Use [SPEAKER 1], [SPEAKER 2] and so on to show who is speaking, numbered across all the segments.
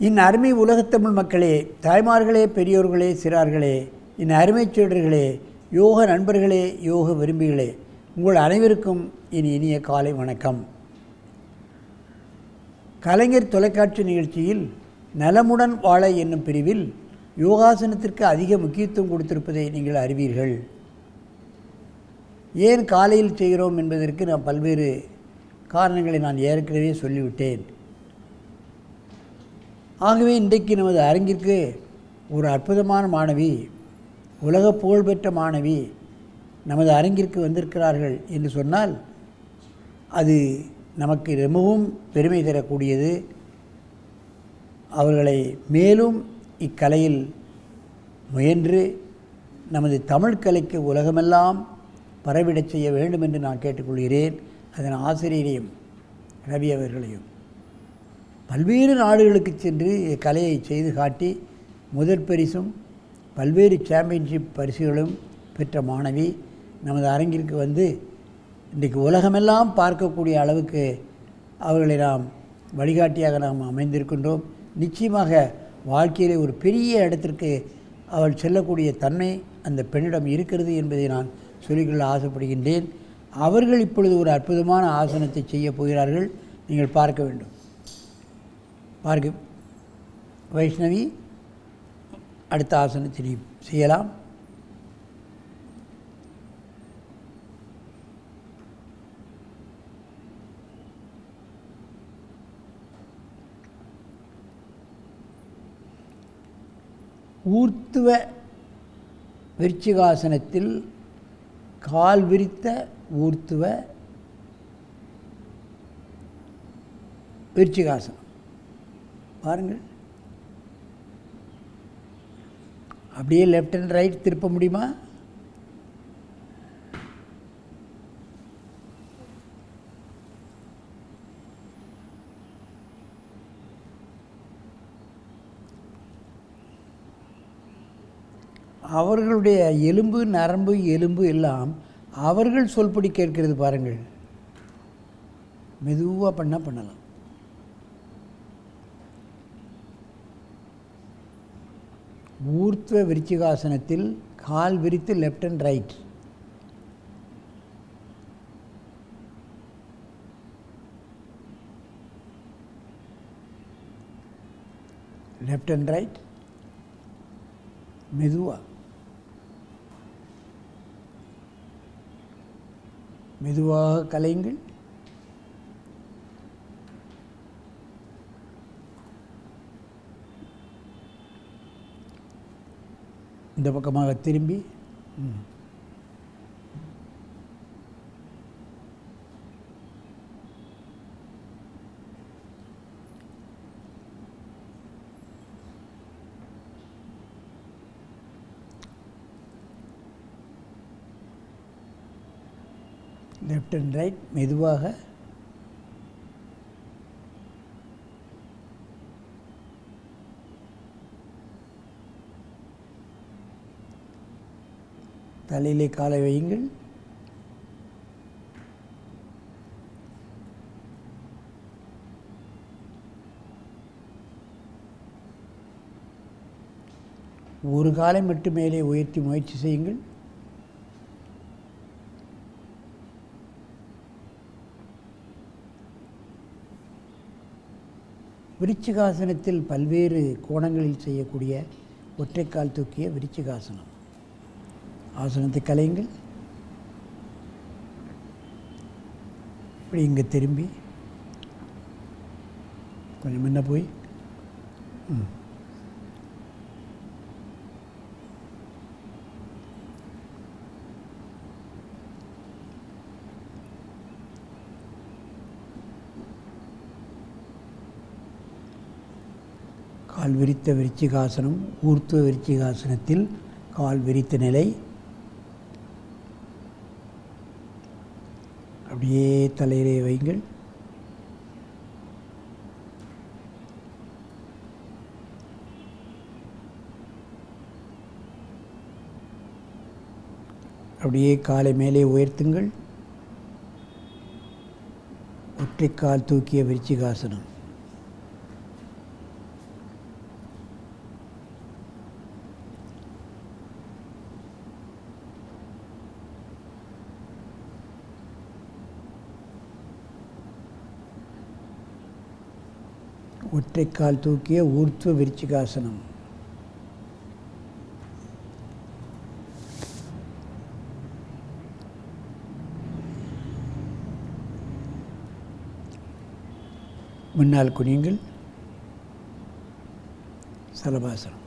[SPEAKER 1] என் அருமை உலகத்தமிழ் மக்களே, தாய்மார்களே, பெரியோர்களே, சிறார்களே, என் அருமைச் சீடர்களே, யோக நண்பர்களே, யோக விரும்பிகளே, உங்கள் அனைவருக்கும் என் இனிய காலை வணக்கம். கலைஞர் தொலைக்காட்சி நிகழ்ச்சியில் நலமுடன் வாழ என்னும் பிரிவில் யோகாசனத்திற்கு அதிக முக்கியத்துவம் கொடுத்திருப்பதை நீங்கள் அறிவீர்கள். ஏன் காலையில் செய்கிறோம் என்பதற்கு நான் பல்வேறு காரணங்களை நான் ஏற்கனவே சொல்லிவிட்டேன். ஆகவே இன்றைக்கு நமது அரங்கிற்கு ஒரு அற்புதமான மாணவி, உலக புகழ்பெற்ற மாணவி நமது அரங்கிற்கு வந்திருக்கிறார்கள் என்று சொன்னால் அது நமக்கு ரொம்பவும் பெருமை தரக்கூடியது. அவர்களை மேலும் இக்கலையில் முயன்று நமது தமிழ் கலைக்கு உலகமெல்லாம் பரவிடச் செய்ய வேண்டும் என்று நான் கேட்டுக்கொள்கிறேன். அதன் ஆசிரியரையும் ரவி அவர்களையும் பல்வேறு நாடுகளுக்கு சென்று கலையை செய்து காட்டி முதற் பரிசும் பல்வேறு சாம்பியன்ஷிப் பரிசுகளும் பெற்ற மாணவி நமது அரங்கிற்கு வந்து இன்றைக்கு உலகமெல்லாம் பார்க்கக்கூடிய அளவுக்கு அவர்களை நாம் வழிகாட்டியாக நாம் அமைந்திருக்கின்றோம். நிச்சயமாக வாழ்க்கையிலே ஒரு பெரிய இடத்திற்கு அவள் செல்லக்கூடிய தன்மை அந்த பெண்ணிடம் இருக்கிறது என்பதை நான் சொல்லிக்கொள்ள ஆசைப்படுகின்றேன். அவர்கள் இப்பொழுது ஒரு அற்புதமான ஆசனத்தை செய்ய போகிறார்கள். நீங்கள் பார்க்க வேண்டும். பார்க்க வைஷ்ணவி, அடுத்த ஆசனத்தை செய்யலாம். ஊர்த்துவ விருச்சிகாசனத்தில் கால் விரித்த ஊர்த்துவ விருச்சிகாசனம் பாருங்கள். அப்படியே லெஃப்ட் அண்ட் ரைட் திருப்ப முடியுமா? அவர்களுடைய எலும்பு நரம்பு எலும்பு எல்லாம் அவர்கள் சொல்படி கேட்கிறது பாருங்கள். மெதுவாக பண்ணலாம். ஊர்த்துவ விருச்சிகாசனத்தில் கால் விரித்து left and right. Left and right மெதுவாக கலையுங்கள். இந்த பக்கமாக திரும்பி லெஃப்ட் அண்ட் ரைட் மெதுவாக. தலையிலே காலை வையுங்கள். ஒரு காலை மட்டும் மேலே உயர்த்தி முயற்சி செய்யுங்கள். விருச்சிகாசனத்தில் பல்வேறு கோணங்களில் செய்யக்கூடிய ஒற்றைக்கால் தூக்கிய விருச்சிகாசனம். ஆசனத்தை கலையுங்கள். இப்படி இங்கே திரும்பி கொஞ்சம் முன்ன போய் கால் விரித்த விருச்சிகாசனம். ஊர்த்துவ விருச்சிகாசனத்தில் கால் விரித்த நிலை. அப்படியே தலையிலே வைங்கள். அப்படியே காலை மேலே உயர்த்துங்கள். ஒற்றைக்கால் தூக்கிய விருச்சிகாசனம். ஒற்றைக்கால் தூக்கிய ஊர்த்வ விருச்சிகாசனம். முன்னால் குனியுங்கள். சலபாசனம்.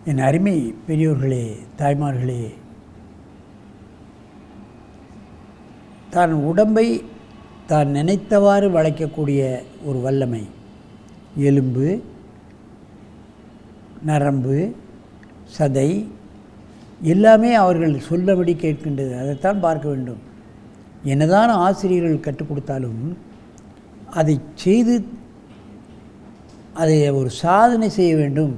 [SPEAKER 1] என் அருமை பெரியோர்களே, தாய்மார்களே, தான் உடம்பை தான் நினைத்தவாறு வளைக்கக்கூடிய ஒரு வல்லமை, எலும்பு, நரம்பு, சதை எல்லாமே அவர்கள் சொல்லபடி கேட்கின்றது. அதைத்தான் பார்க்க வேண்டும். என்னதான் ஆசிரியர்கள் கற்றுக் கொடுத்தாலும் அதை செய்து அதை ஒரு சாதனை செய்ய வேண்டும்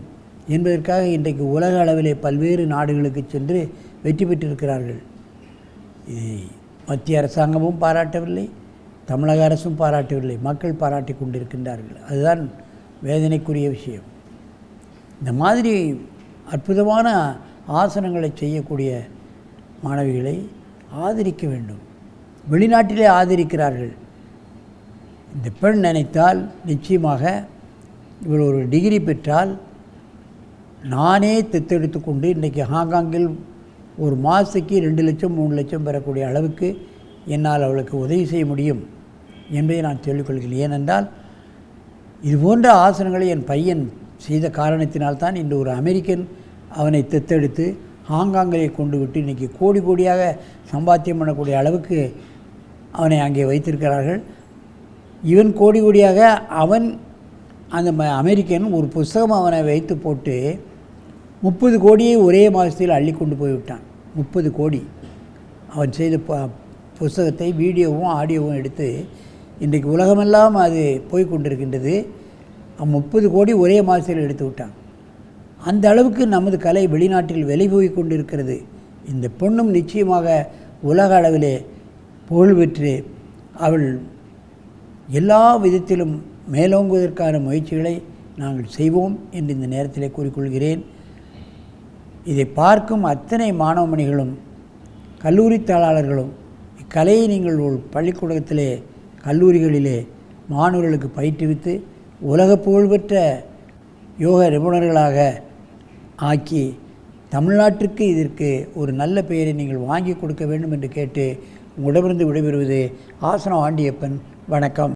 [SPEAKER 1] என்பதற்காக இன்றைக்கு உலக அளவிலே பல்வேறு நாடுகளுக்கு சென்று வெற்றி பெற்றிருக்கிறார்கள். இதை மத்திய அரசாங்கமும் பாராட்டவில்லை, தமிழக அரசும் பாராட்டவில்லை, மக்கள் பாராட்டி கொண்டிருக்கின்றார்கள். அதுதான் வேதனைக்குரிய விஷயம். இந்த மாதிரி அற்புதமான ஆசனங்களை செய்யக்கூடிய மாணவிகளை ஆதரிக்க வேண்டும். வெளிநாட்டிலே ஆதரிக்கிறார்கள். இந்த பெண் நினைத்தால் நிச்சயமாக இவள் ஒரு டிகிரி பெற்றால் நானே தத்தெடுத்து கொண்டு இன்றைக்கி ஹாங்காங்கில் ஒரு மாதத்துக்கு 2 லட்சம் 3 லட்சம் பெறக்கூடிய அளவுக்கு என்னால் அவளுக்கு உதவி செய்ய முடியும் என்பதை நான் சொல்லிக்கொள்கிறேன். ஏனென்றால் இதுபோன்ற ஆசனங்களை என் பையன் செய்த காரணத்தினால்தான் இன்று ஒரு அமெரிக்கன் அவனை தத்தெடுத்து ஹாங்காங்கிலே கொண்டு விட்டு இன்றைக்கி கோடி கோடியாக சம்பாத்தியம் பண்ணக்கூடிய அளவுக்கு அவனை அங்கே வைத்திருக்கிறார்கள். இவன் கோடி கோடியாக அவன் அந்த அமெரிக்கன் ஒரு புஸ்தகம் அவனை வைத்து போட்டு 30 கோடியை ஒரே மாதத்தில் அள்ளி கொண்டு போய்விட்டான். 30 கோடி அவன் செய்த புஸ்தகத்தை வீடியோவும் ஆடியோவும் எடுத்து இன்றைக்கு உலகமெல்லாம் அது போய் கொண்டிருக்கின்றது. 30 கோடி ஒரே மாதத்தில் எடுத்து விட்டான். அந்த அளவுக்கு நமது கலை வெளிநாட்டில் விலை போய் கொண்டிருக்கிறது. இந்த பொண்ணும் நிச்சயமாக உலக அளவிலே புகழ் பெற்று அவள் எல்லா விதத்திலும் மேலோங்குவதற்கான முயற்சிகளை நாங்கள் செய்வோம் என்று இந்த நேரத்தில் கூறிக்கொள்கிறேன். இதை பார்க்கும் அத்தனை மாணவமணிகளும் கல்லூரி தாளாளர்களும் இக்கலையை நீங்கள் ஒரு பள்ளிக்கூடத்திலே கல்லூரிகளிலே மாணவர்களுக்கு பயிற்றுவித்து உலக புகழ்பெற்ற யோக நிபுணர்களாக ஆக்கி தமிழ்நாட்டிற்கு இதற்கு ஒரு நல்ல பெயரை நீங்கள் வாங்கி கொடுக்க வேண்டும் என்று கேட்டு உங்களிடமிருந்து விடைபெறுவது ஆசனம் ஆண்டியப்பன். வணக்கம்.